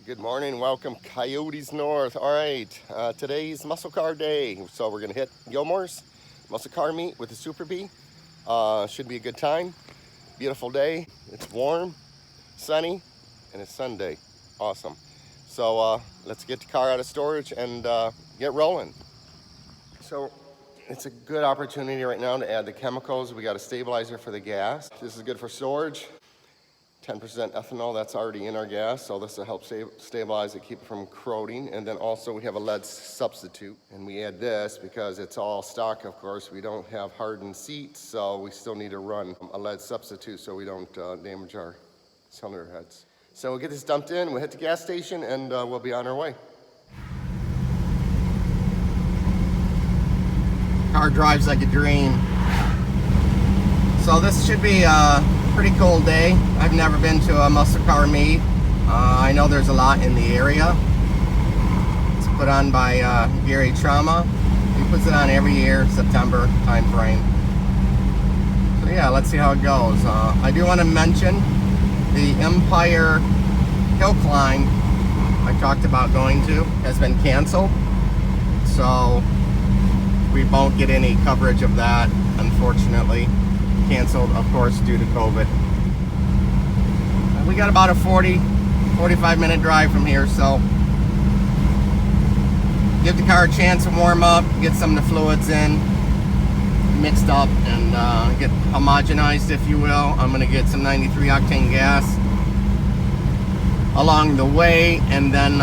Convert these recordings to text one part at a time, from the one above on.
Good morning, welcome Coyotes North. All right, today's muscle car day. So we're gonna hit Gilmore's muscle car meet with the Super Bee. Should be a good time. Beautiful day, it's warm, sunny, and it's Sunday. Awesome. So let's get the car out of storage and get rolling. So it's a good opportunity right now to add the chemicals. We got a stabilizer for the gas. This is good for storage. 10% ethanol, that's already in our gas, so this will help stabilize it, keep it from corroding. And then also we have a lead substitute, and we add this because it's all stock, of course. We don't have hardened seats, so we still need to run a lead substitute so we don't damage our cylinder heads. So we'll get this dumped in, we'll hit the gas station, and we'll be on our way. Car drives like a dream. So this should be pretty cool day. I've never been to a muscle car meet. I know there's a lot in the area. It's put on by Gary Trauma. He puts it on every year, September time frame. So yeah, let's see how it goes. I do want to mention the Empire Hill Climb I talked about going to has been canceled. So we won't get any coverage of that, unfortunately. Canceled, of course, due to COVID. We got about a 45 minute drive from here, so give the car a chance to warm up, get some of the fluids in, mixed up, and get homogenized, if you will. I'm going to get some 93 octane gas along the way, and then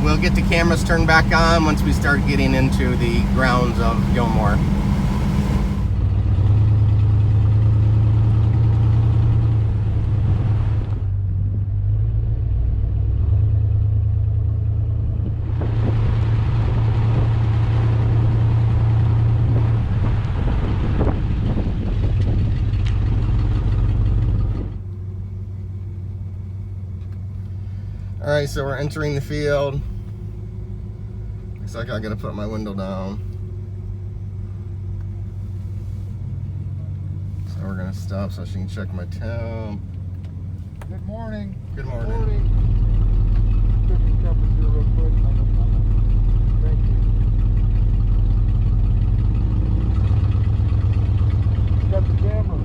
we'll get the cameras turned back on once we start getting into the grounds of Gilmore. All right, so we're entering the field. Looks like I gotta put my window down. So we're gonna stop so she can check my temp. Good morning. Good morning. Check your temperature real quick. Thank you. Got the camera.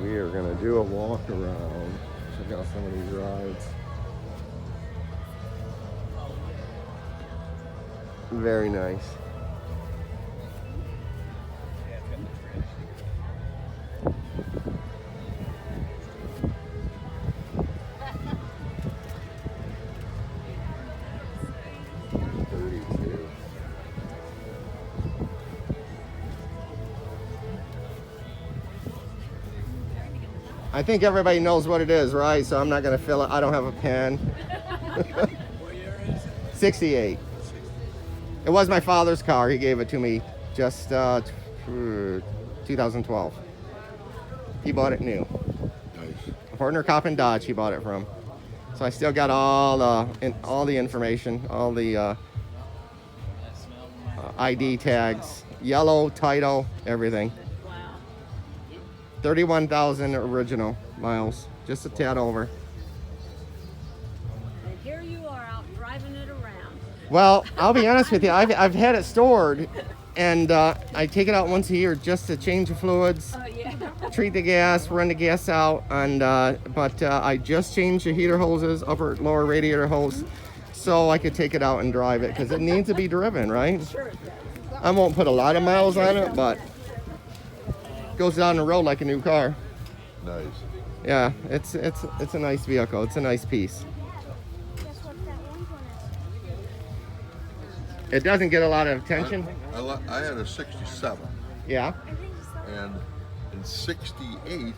We are gonna do a walk around, check out some of these rides. Very nice. I think everybody knows what it is, right? So I'm not going to fill it. I don't have a pen. What year is it? 68. It was my father's car. He gave it to me just 2012. He bought it new. Nice. Partner Cop and Dodge he bought it from. So I still got all the information, all the ID tags, yellow, title, everything. 31,000 original miles, just a tad over. And here you are out driving it around. Well, I'll be honest with you, I've had it stored, and I take it out once a year just to change the fluids, Oh, yeah. treat the gas, run the gas out, and but I just changed the heater hoses, upper, lower radiator hose, so I could take it out and drive it, because it needs to be driven, right? Sure it does. I won't put a lot of miles on it, but goes down the road like a new car. Nice. Yeah, it's a nice vehicle. It's a nice piece. It doesn't get a lot of attention. I had a 67, Yeah. and in 68,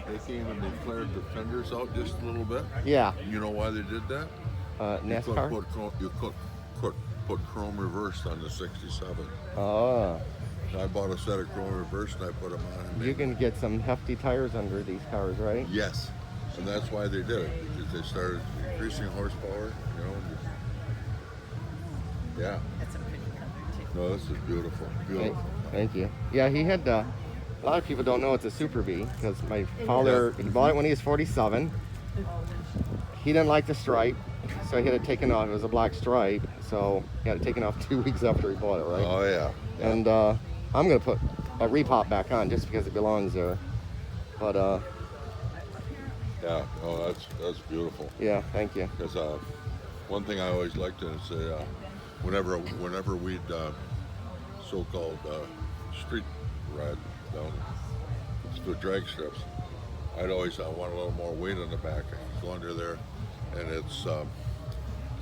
they came and they flared the fenders out just a little bit. Yeah. You know why they did that? NASCAR. You could put chrome reverse on the 67. Oh, I bought a set of chrome reverse and I put them on. And you can get some hefty tires under these cars, right? Yes, and that's why they did it, because they started increasing horsepower, you know. Yeah. That's a pretty color, too. No, this is beautiful. Beautiful. Thank you. Yeah, he had. A lot of people don't know it's a Super B because my father he bought it when he was 47. He didn't like the stripe, so he had it taken off. It was a black stripe, so he had it taken off 2 weeks after he bought it, right? Oh yeah. And I'm gonna put a repop back on just because it belongs there. But Yeah. Oh, that's beautiful. yeah, thank you. Because one thing I always liked to say, whenever we'd so-called street ride down to the drag strips, I'd always want a little more weight on the back. I go under there, and it's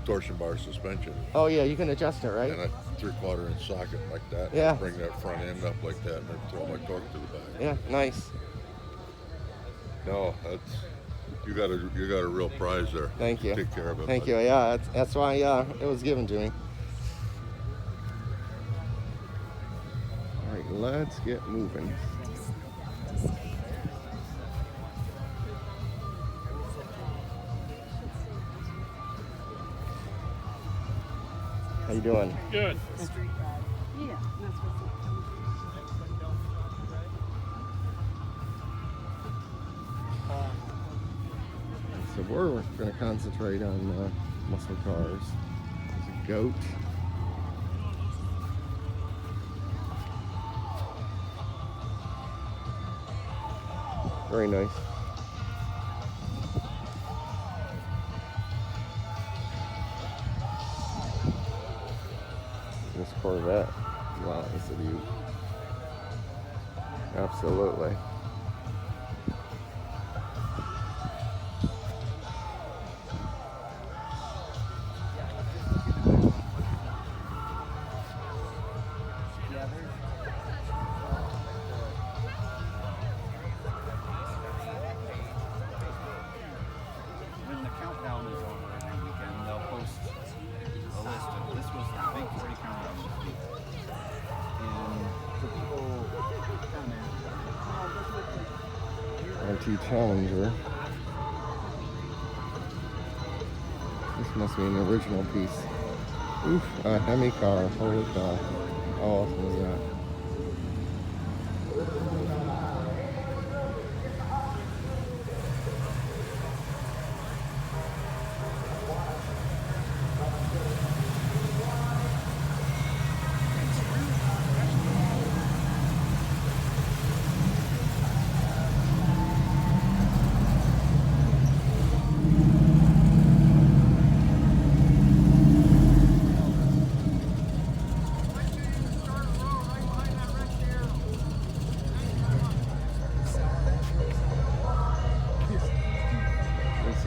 torsion bar suspension, Oh yeah, you can adjust it, right? and a 3/4 inch socket like that. Yeah. Bring that front end up like that, and then throw my torque to the back. Yeah, nice. No, you got a real prize there. Thank you. Take care of it. Thank bud. you. Yeah, that's why it was given to me. All right, let's get moving. How you doing? Good. Street ride. Yeah, that's what's So we're going to concentrate on muscle cars. There's a goat. Very nice. This Corvette. Wow, it's a beaut. Absolutely. When the countdown is over every weekend, they'll post a list of this was the big 40 countdown this week. And for people Anti-Challenger. This must be an original piece. Oof, a Hemi car. Holy cow. How awesome is that?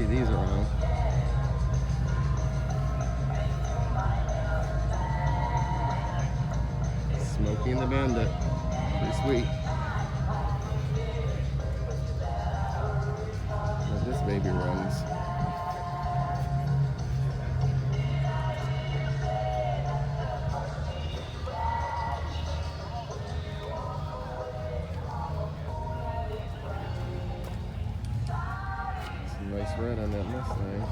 see these around. Smokey and the Bandit. Pretty sweet. Well, this baby runs. Some nice red on that Mustang.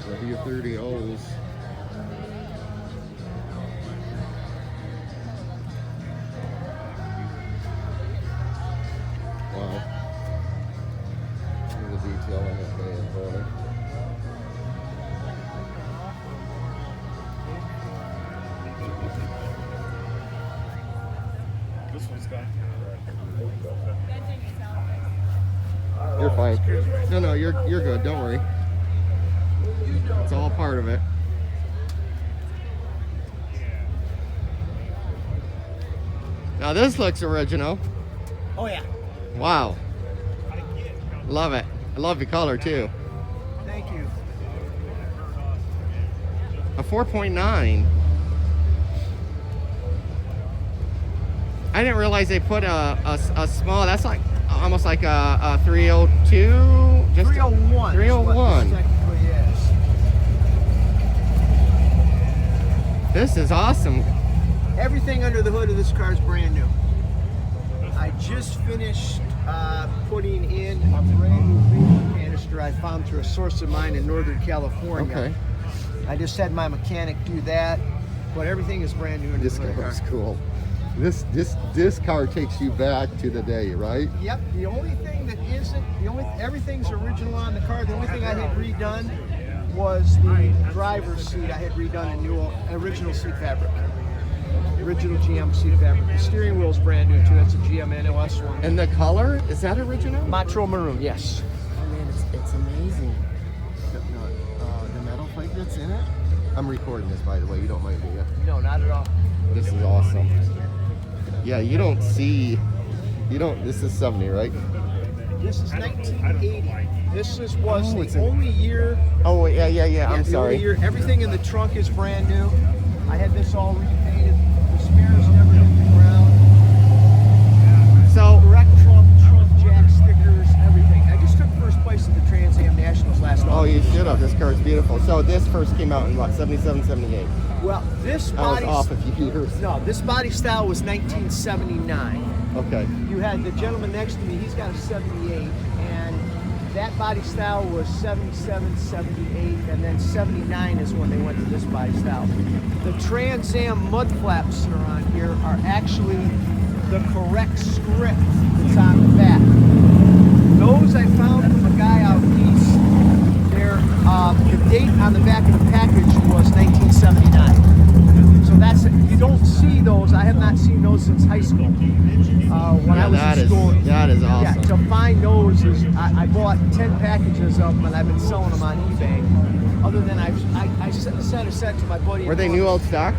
W30 O's. Wow. Look at the detail on that band motor. This one's got. You're fine. No, you're good. Don't worry. It's all part of it. Now this looks original. Oh yeah. Wow. Love it. I love the color too. Thank you. A 4.9. I didn't realize they put a small. That's like almost like a 302. Just 301. 301. Technically is. This is awesome. Everything under the hood of this car is brand new. I just finished putting in a brand new vapor canister I found through a source of mine in Northern California. Okay. I just had my mechanic do that, but everything is brand new in This the hood of the car is car. cool. This car takes you back to the day, right? Yep. The only thing that isn't, everything's original on the car. The only thing I had redone was the driver's seat. I had redone a new original seat fabric. Original GM seat fabric. The steering wheel's brand new too. That's a GM NOS one. And the color, is that original? Matro maroon, yes. Oh man, it's amazing. The metal plate that's in it. I'm recording this, by the way. You don't mind me? Yeah? No, not at all. This is awesome. Yeah, you don't see. This is 70, right? This is 1980. This was Oh, it's the only year. Oh yeah. I'm the only sorry. year. Everything in the trunk is brand new. I had this all repainted. The spares never hit the ground. So Correct trunk jack stickers, everything. I just took first place at the Trans Am Nationals last oh, you August. should have. This car is beautiful. So this first came out in what, 77, 78? Well, this I was body. off a few years. No, this body style was 1979. Okay. You had the gentleman next to me, he's got a 78, and that body style was 77, 78, and then 79 is when they went to this body style. The Trans Am mud flaps that are on here are actually the correct script that's on the back. Those I found from a guy out east. The date on the back of the package was 1979. So that's it. You don't see those. I have not seen those since high school. When I was in school. That is awesome. Yeah, to find those is I bought 10 packages of them and I've been selling them on eBay. Other than I sent a set to my buddy. Were they new old stock?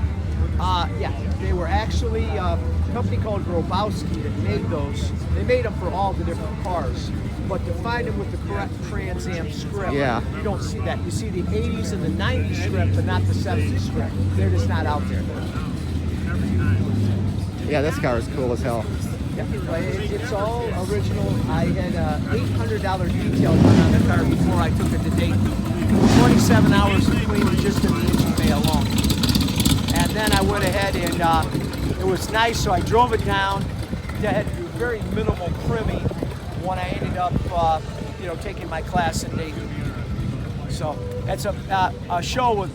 Yeah, they were actually a company called Grobowski that made those. They made them for all the different cars. But to find them with the correct Trans Am script, Yeah. you don't see that. You see the 80s and the 90s script, but not the 70s script. They're just not out there. Yeah, this car is cool as hell. Yeah, but it's all original. I had $800 detail done on the car before I took it to date. 27 hours of cleaning just in the engine bay alone. And then I went ahead and it was nice, so I drove it down. I had to do very minimal trimming when I ended up, taking my class in Dayton. So it's a show with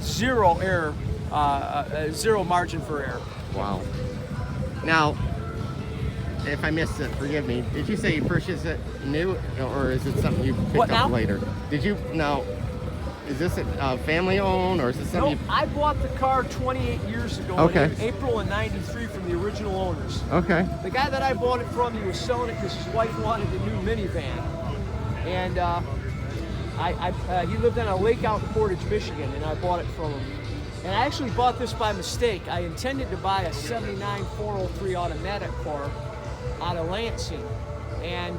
zero error, zero margin for error. Wow. Now, if I missed it, forgive me. Did you say you purchased it new, or is it something you picked What up now? later? Did you now? Is this a family owned, or is this something? No, I bought the car 28 years ago Okay. in April of '93 from the original owners. Okay. The guy that I bought it from, he was selling it because his wife wanted a new minivan. And he lived on a lake out in Portage, Michigan, and I bought it from him. And I actually bought this by mistake. I intended to buy a 79 403 automatic car out of Lansing. And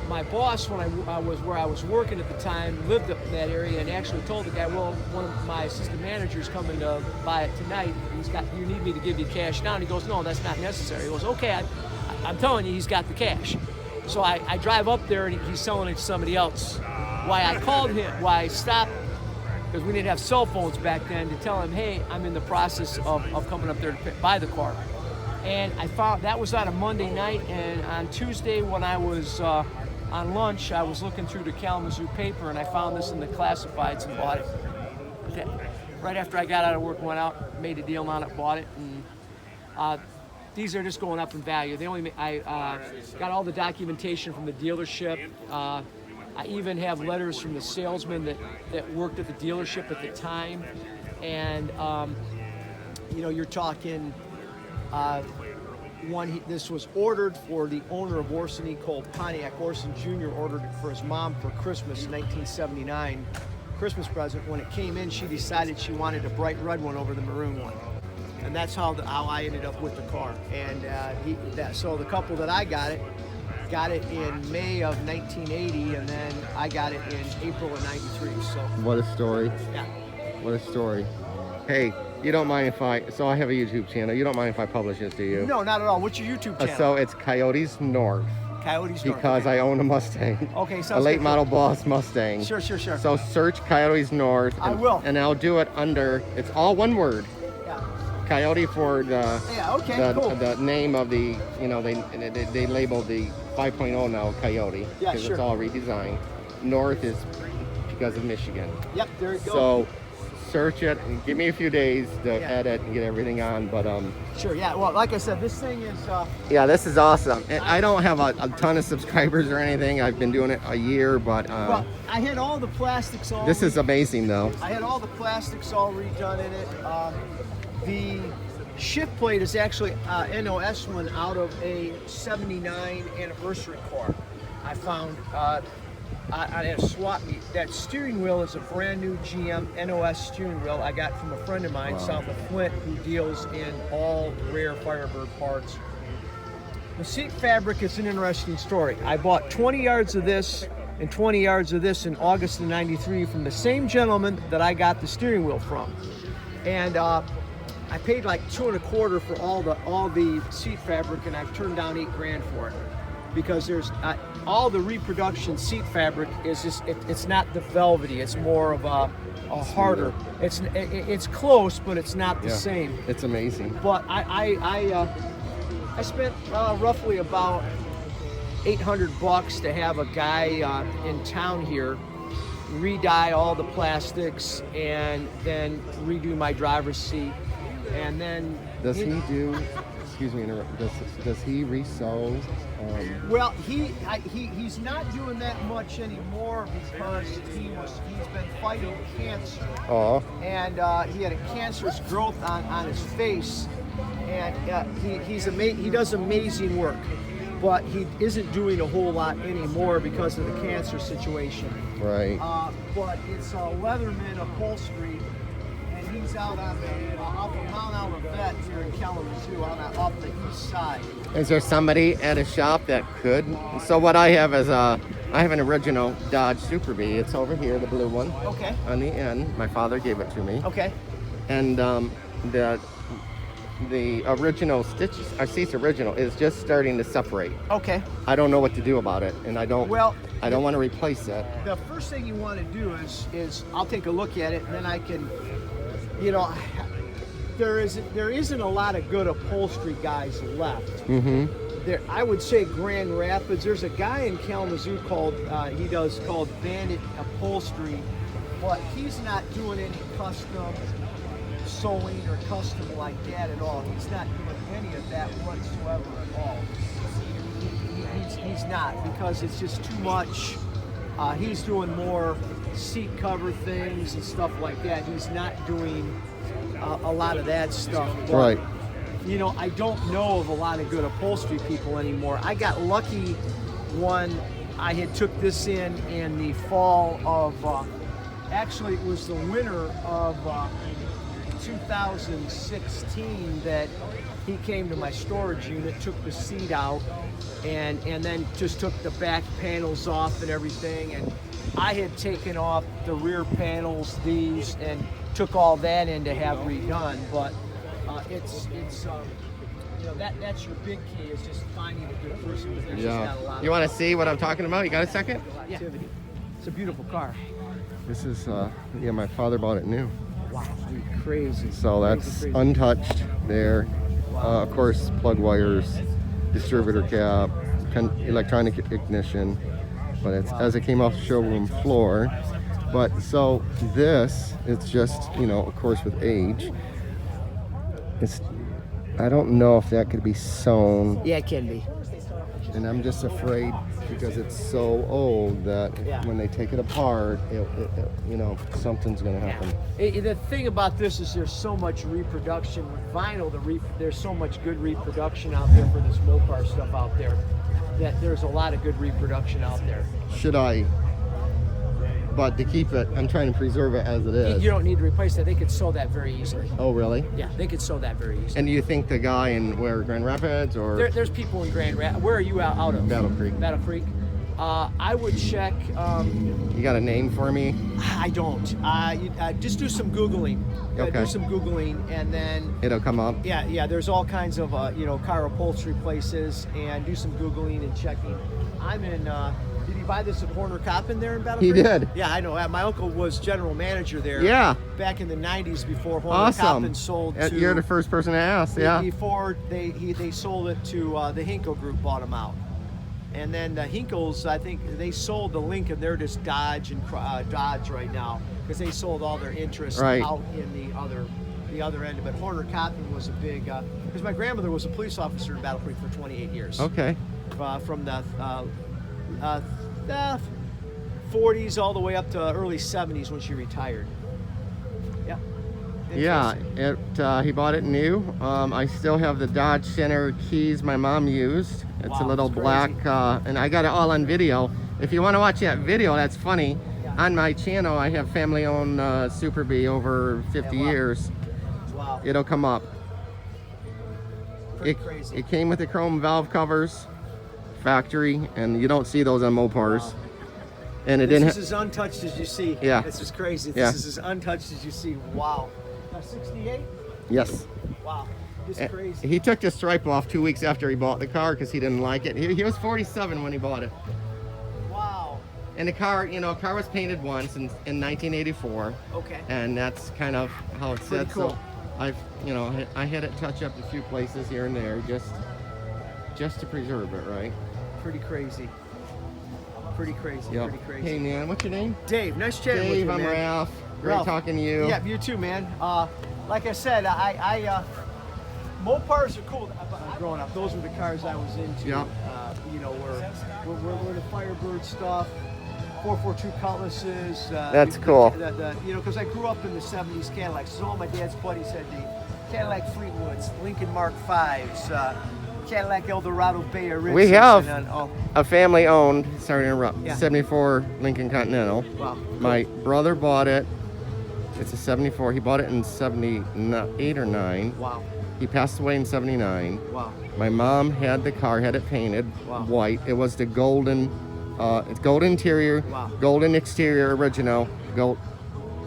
my boss, when I was where I was working at the time, lived up in that area and actually told the guy, well, one of my assistant managers coming to buy it tonight. You need me to give you cash now? And he goes, no, that's not necessary. He goes, okay, I'm telling you, he's got the cash. So I drive up there and he's selling it to somebody else. Why I called him, why I stopped, because we didn't have cell phones back then, to tell him, hey, I'm in the process of coming up there to buy the car. And I found that was on a Monday night, and on Tuesday when I was on lunch, I was looking through the Kalamazoo paper and I found this in the classifieds and bought it. Okay. Right after I got out of work, went out, made a deal on it, bought it, and these are just going up in value. I got all the documentation from the dealership. I even have letters from the salesman that worked at the dealership at the time, and you're talking. This was ordered for the owner of Orson E. Cole, Pontiac. Orson Jr. ordered it for his mom for Christmas in 1979, Christmas present. When it came in, she decided she wanted a bright red one over the maroon one, and that's how I ended up with the car. And so the couple that I got it in May of 1980, and then I got it in April of '93. So What a story. yeah. What a story. Hey, you don't mind if I have a YouTube channel. You don't mind if I publish this, do you? No, not at all. What's your YouTube channel? So it's Coyotes North. Coyotes North. Because I own a Mustang. Okay, sounds a late good. model Boss Mustang. Sure. So search Coyotes North. I will. And I'll do it under, it's all one word. Yeah. Coyote for the Cool. the name of the, they labeled the 5.0 now Coyote. Yeah, Because sure. it's all redesigned. North is because of Michigan. Yep, there you go. So search it and give me a few days to edit and get everything on, but Sure, yeah. Well, like I said, this thing is yeah, this is awesome. And I don't have a ton of subscribers or anything. I've been doing it a year, but well, I had all the plastics all this is amazing though. I had all the plastics all redone in it. The shift plate is actually NOS one out of a 79 anniversary car. I found at a swap meet. That steering wheel is a brand new GM NOS steering wheel I got from a friend of mine south of Flint who deals in all rare Firebird parts. The seat fabric is an interesting story. I bought 20 yards of this and 20 yards of this in August of '93 from the same gentleman that I got the steering wheel from. And I paid like $2 1/4 for all the seat fabric, and I've turned down $8,000 for it because there's all the reproduction seat fabric is just it's not the velvety. It's more of a harder. It's close, but it's not the same. It's amazing. But I spent roughly about $800 to have a guy in town here re-dye all the plastics and then redo my driver's seat, and then Does he do? Excuse me, does he resew? Well, he's not doing that much anymore because he's been fighting cancer. Oh. And he had a cancerous growth on his face, and he does amazing work, but he isn't doing a whole lot anymore because of the cancer situation. Right. But it's Leatherman Upholstery, and he's out on off of Mount Olivet here in Kalamazoo, off the east side. Is there somebody at a shop that could? So what I have is I have an original Dodge Super Bee. It's over here, the blue one. Okay. On the end, my father gave it to me. Okay. And the original seat's original is just starting to separate. Okay. I don't know what to do about it, and I don't want to replace it. The first thing you want to do is I'll take a look at it, and then I can, there isn't a lot of good upholstery guys left. Mm-hmm. I would say Grand Rapids. There's a guy in Kalamazoo called Bandit Upholstery, but he's not doing any custom sewing or custom like that at all. He's not doing any of that whatsoever at all. He's not, because it's just too much. He's doing more seat cover things and stuff like that. He's not doing a lot of that stuff. But, Right. I don't know of a lot of good upholstery people anymore. I got lucky when I had took this in the fall of, actually it was the winter of 2016 that he came to my storage unit, took the seat out, and then just took the back panels off and everything. And I had taken off the rear panels, these, and took all that in to have redone. But it's you know, that's your big key, is just finding a good person. But there's just not a lot. You want to see what I'm talking about? You got a second? Activity. It's a beautiful car. This is, yeah, my father bought it new. Wow, dude, crazy. So that's crazy. untouched there. Of course, plug wires, distributor cap, electronic ignition. But it's as it came off the showroom floor. But so this, it's just, you know, of course with age, I don't know if that could be sewn. Yeah, it can be. And I'm just afraid because it's so old that when they take it apart, you know, something's going to happen. The thing about this is there's so much reproduction with vinyl. There's so much good reproduction out there for this Mopar stuff out there, that there's a lot of good reproduction out there. Should I? But to keep it, I'm trying to preserve it as it is. You don't need to replace that. They could sew that very easily. Oh, really? Yeah, they could sew that very easily. And do you think the guy in Grand Rapids or? There's people in Grand Rapids. Where are you out of? Battle Creek. Battle Creek. I would check. You got a name for me? I don't. Just do some Googling. Okay. Do some Googling, and then It'll come up. Yeah. There's all kinds of you know, car upholstery places, and do some Googling and checking. I'm in. Did he buy this at Horner Coppin there in Battle Creek? He did. Yeah, I know. My uncle was general manager there. Yeah. Back in the '90s, before Horner Awesome. Coppin sold to. You're the first person to ask. Yeah. Before they sold it to the Hinkle Group, bought them out. And then the Hinkles, I think they sold the Lincoln. They're just Dodge and Dodge right now, because they sold all their interest out in the other end. But Horner Coppin was a big, because my grandmother was a police officer in Battle Creek for 28 years. Okay. From the 40s all the way up to early 70s when she retired. Yeah. Yeah, he bought it new. I still have the Dodge Center keys my mom used. It's a little black, and I got it all on video. If you want to watch that video, that's funny. On my channel, I have family-owned Super Bee over 50 years. Wow. It'll come up. Pretty crazy. It came with the chrome valve covers, factory, and you don't see those on Mopars. Wow. And it This didn't. is as untouched as you see. Yeah. This is crazy. Yeah. This is as untouched as you see. Wow. 68? Yes. Wow. This is crazy. He took the stripe off 2 weeks after he bought the car because he didn't like it. He was 47 when he bought it. Wow. And the car, you know, car was painted once in 1984. Okay. And that's kind of how it Pretty sits. cool. So I had it touch up a few places here and there just to preserve it, right? Pretty crazy. Pretty crazy. Yep. Pretty crazy. Hey man, what's your name? Dave, nice chatting with Dave, you, I'm man. Ralph. Great Ralph. talking to you. Yeah, you too, man. Like I said, I Mopars are cool. Growing up, those were the cars I was into. Yeah. You know, were the Firebird stuff, 442 Cutlasses. That's cool. You know, because I grew up in the '70s Cadillacs. So all my dad's buddies had the Cadillac Fleetwoods, Lincoln Mark V's, Cadillac Eldorado Bay Originals. We have and a family-owned, sorry to interrupt, Yeah. 74 Lincoln Continental. wow. My brother bought it. It's a 74. He bought it in 78 or 9. Wow. He passed away in 79. Wow. My mom had the car, had it painted Wow. white. It was the golden, it's gold interior, Wow. golden exterior original, gold,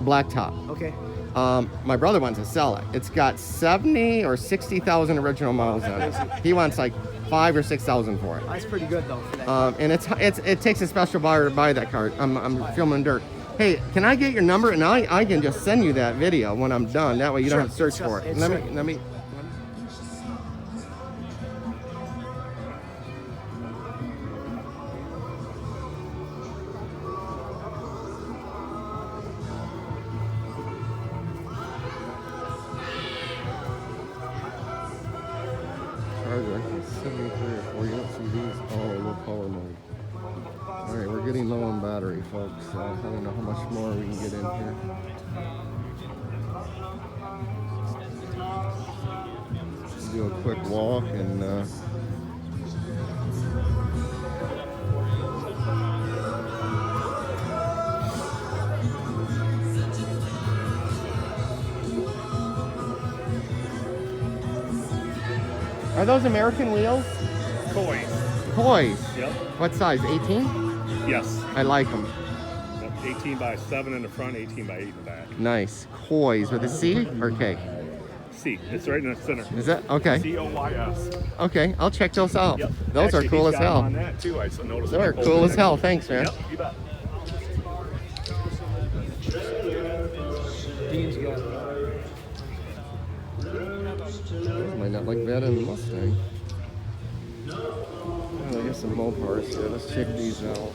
black top. Okay. My brother wants to sell it. It's got 70 or 60,000 original miles on it. He wants like 5,000 or 6,000 for it. That's pretty good though for that. And it takes a special buyer to buy that car. I'm filming dirt. Hey, can I get your number and I can just send you that video when I'm done. That way you don't have to search for it. Let me. Charger, 73 or 4. You don't see these. Oh, low power mode. All right, we're getting low on battery, folks. So I don't know how much more we can get in here. Do a quick walk and. Are those American wheels? Toys. Toys. Yep. What size? 18? Yes. I like them. Yep. 18 by 7 in the front, 18 by 8 in the back. Nice. Coys with a C or K? C. It's right in the center. Is that okay? COYS. Okay, I'll check those out. Yep. Those Actually, are cool he's as got 'em hell. on that too. I noticed. They're cool as hell. Thanks, man. Yep. You bet. Dean's got it. Might not like that in the Mustang. Oh, I guess some Mopars here. Let's check these out.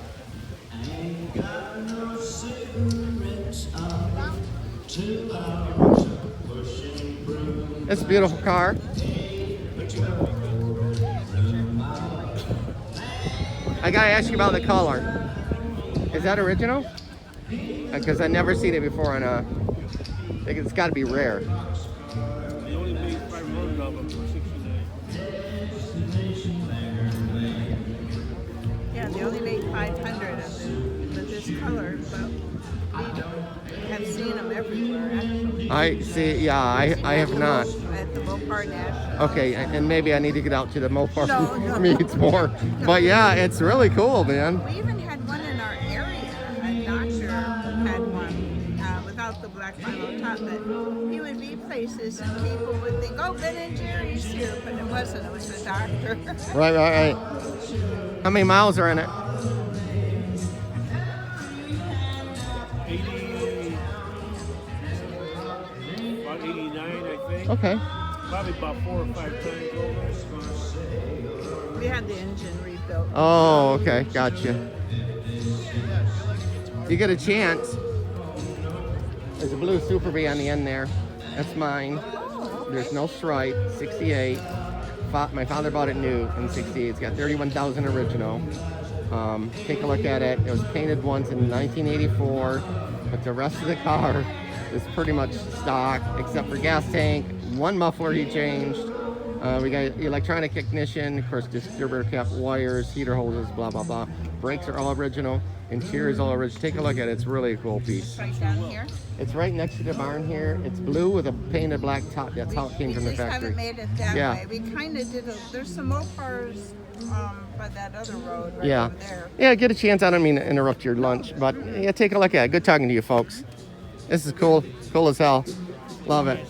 It's a beautiful car. I gotta ask you about the color. Is that original? Because I never seen it before on a. I think it's got to be rare. They only made 500 of them for 69. Yeah, they only made 500 of them with this color, but we have seen them everywhere, actually. I see. Yeah, I have not. At the Mopar National. Okay, and maybe I need to get out to the Mopar No. meets more. But yeah, it's really cool, man. We even had one in our area. A doctor had one without the black vinyl top, but he would be places and people would think, oh, Ben and Jerry's here, but it wasn't. It was a doctor. Right. How many miles are in it? 89, I think. Okay. Probably about 4 or 5 times over. We had the engine rebuilt. Oh, okay. Gotcha. You get a chance. There's a blue Super Bee on the end there. That's mine. There's no stripe. 68. My father bought it new in 68. It's got 31,000 original. Take a look at it. It was painted once in 1984, but the rest of the car is pretty much stock, except for gas tank. One muffler he changed. We got electronic ignition, of course, distributor cap, wires, heater hoses, blah, blah, blah. Brakes are all original. Interior is all original. Take a look at it. It's really a cool piece. Right down here. It's right next to the barn here. It's blue with a painted black top. That's how it came from the We just factory. haven't made it that Yeah. way. We kind of did there's some Mopars by that other road right Yeah. over there. Yeah, get a chance. I don't mean to interrupt your lunch, but yeah, take a look at it. Good talking to you folks. This is cool. Cool as hell. Love it.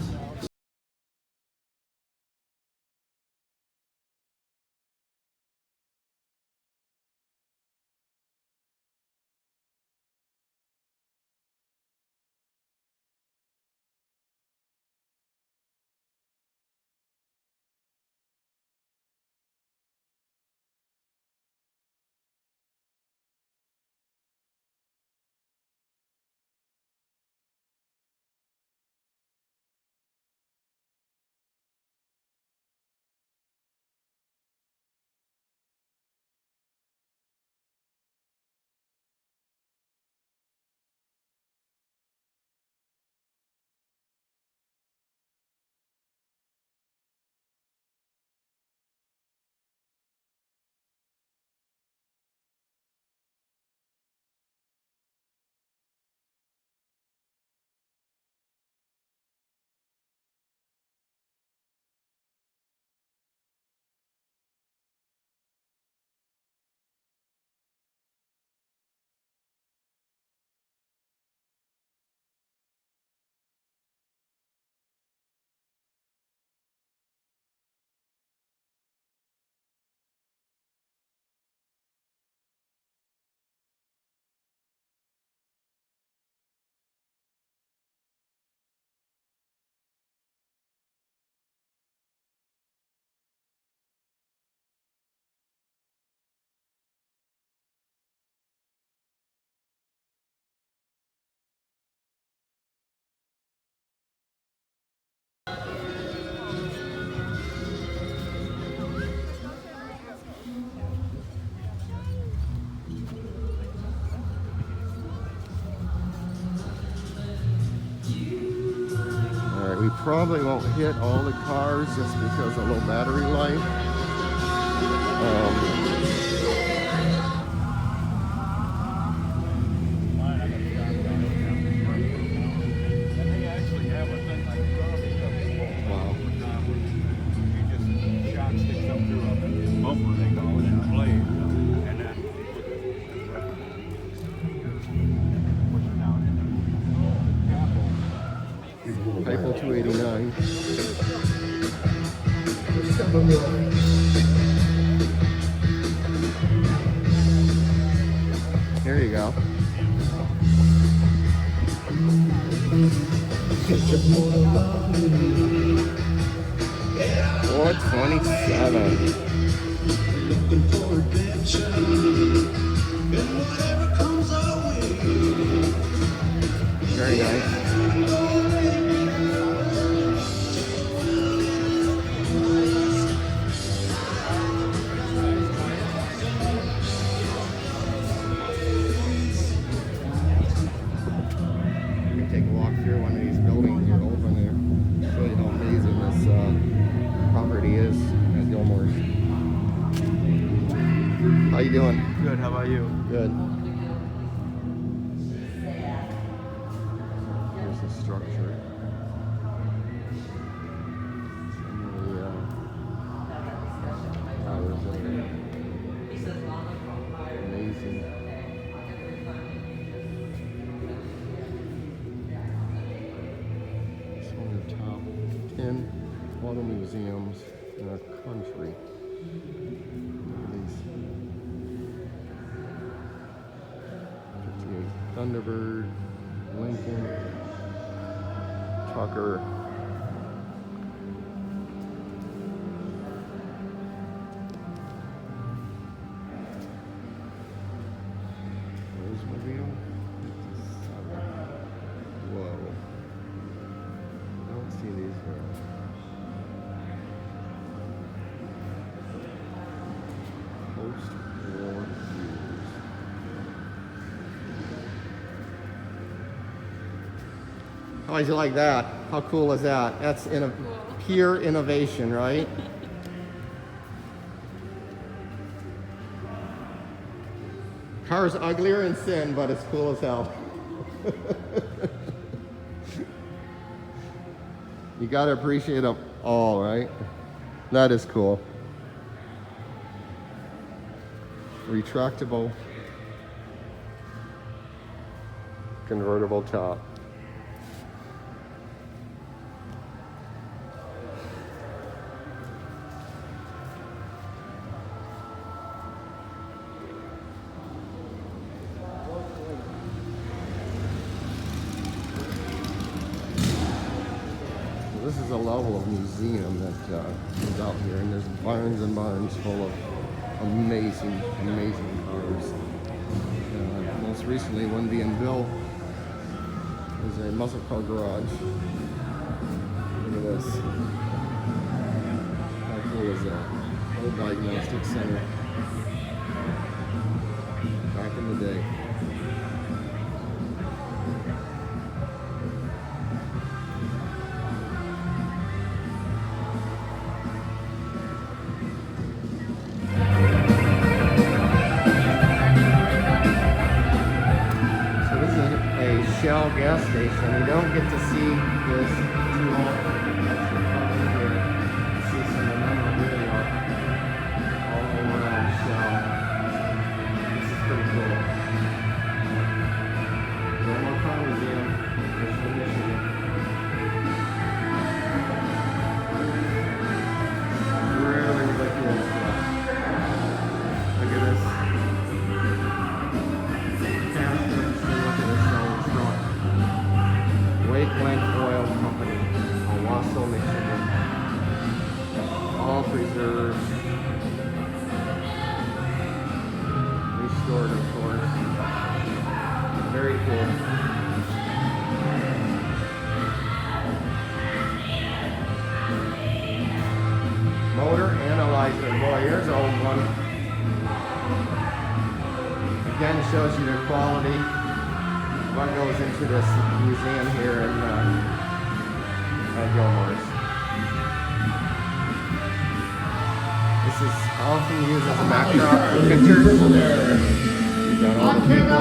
We probably won't hit all the cars just because of low battery life. Wow. in. Here you go. 427. Very nice. Take a walk through one of these buildings that are open there. Show you how amazing this property is at Gilmore's. How you doing? Good. How about you? Good. Here's the structure. Some of the towers that are amazing. One of the top 10 auto museums in our country. Look at these. 58 Thunderbird, Lincoln, Tucker. Oldsmobile, 57. Whoa. I don't see these very much. Post-war views. How would you like that? How cool is that? That's pure innovation, right? Car's uglier in sin, but it's cool as hell. You gotta appreciate them all, right? That is cool. Retractable convertible top. This is a level of museum that is out here, and there's barns and barns full of amazing, amazing cars. Most recently, one being built is a muscle car garage. Look at this. How cool is that? Old diagnostic center. Back in the day. Shell gas station. You don't get to see this too often. Actually, come in here and see some memorabilia all around Shell. This is pretty cool. Gilmore Car Museum, Richmond, Michigan. Really ridiculous stuff. Look at this. Lakeland Oil Company, Owasso, Michigan. All preserved, restored, of course. Very cool. Motor analyzer. Boy, here's an old one. Again, shows you the quality. What goes into this museum here in at Gilmore's. This is often used as a backdrop for pictures. You've got all the people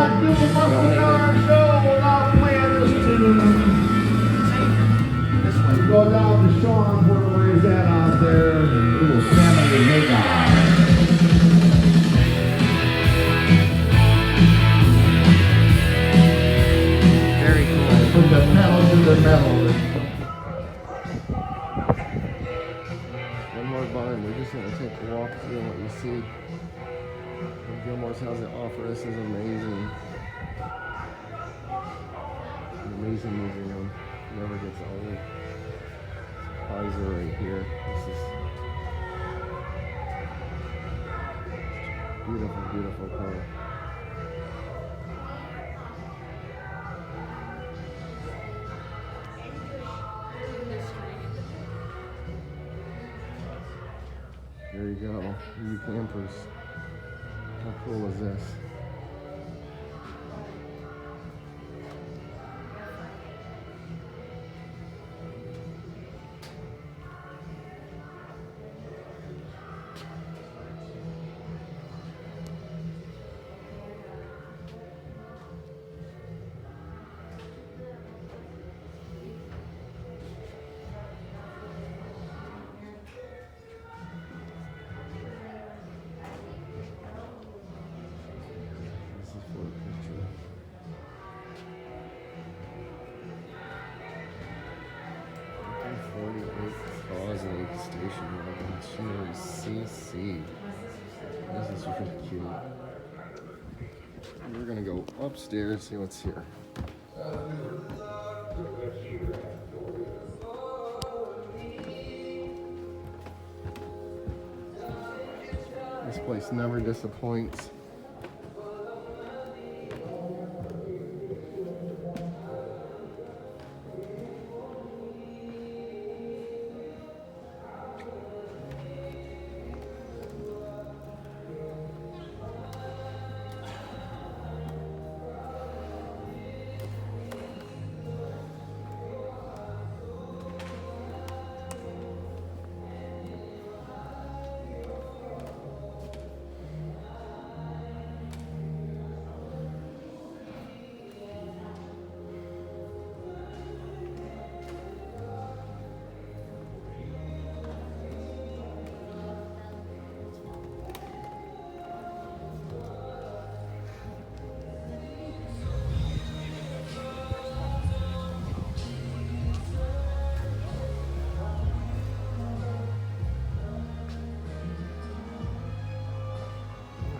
This one. Go down to Sean, where he's at out there. Little family makeup. From the metal to the metal. fun. We're just gonna take a walk through what you see. What Gilmore's has to offer us is amazing. An amazing museum. Never gets old. Eyes are right here. This is beautiful, beautiful car. There you go, you campers. How cool is this? This is for a picture. Causeway Station Wagon, Cherry CC. This is really cute. We're gonna go upstairs, see what's here. This place never disappoints.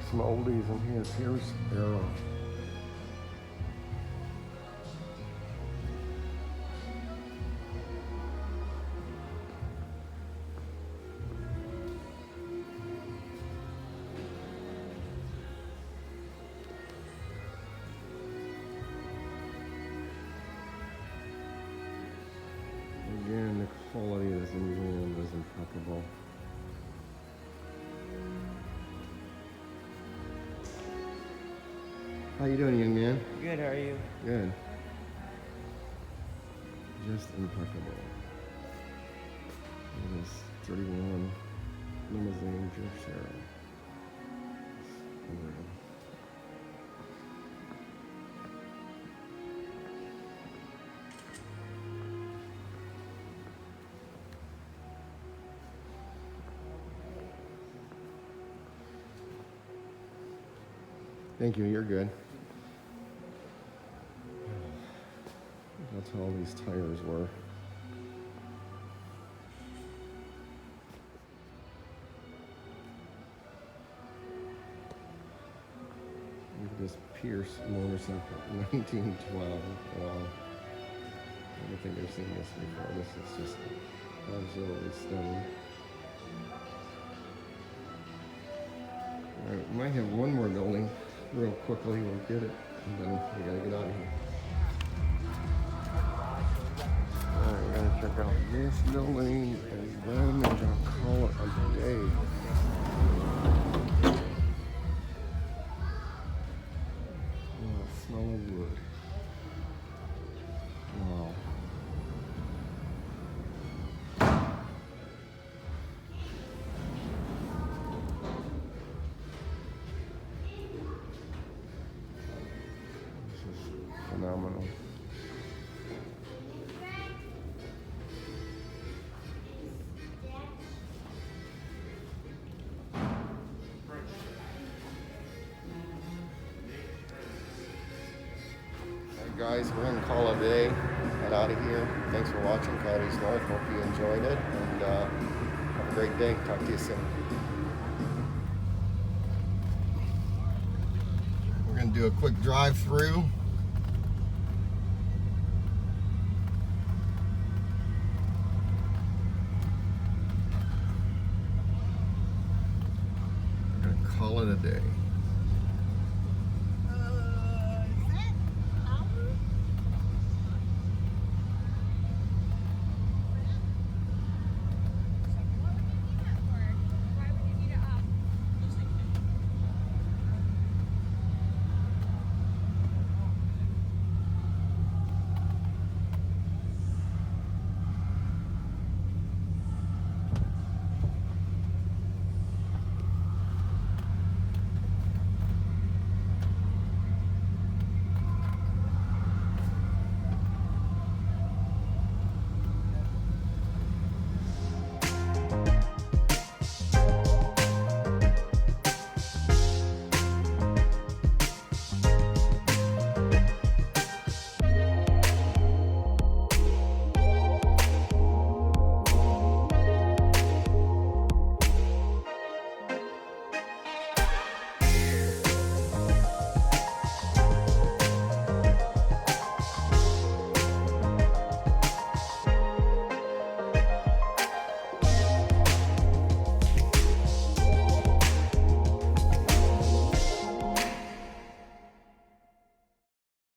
Some oldies in here. Here's Arrow. Again, the quality of this museum is impeccable. How you doing, young man? Good, how are you? Good. Just impeccable. Look at this 31 limousine drift zero. Unreal. Thank you, you're good. How tall these tires were. Look at this Pierce motorcycle, 1912. Wow. I don't think I've seen this before. This is just absolutely stunning. Alright, we might have one more building real quickly. We'll get it, and then we gotta get out of here. Alright, we're gonna check out this building, and then we're gonna call it a day. Oh, smell of wood. Wow. This is phenomenal. Guys, we're gonna call it a day, head out of here. Thanks for watching Coyotes North. Hope you enjoyed it, and have a Have a great day. Talk to you soon. We're going to do a quick drive through. We're going to call it a day.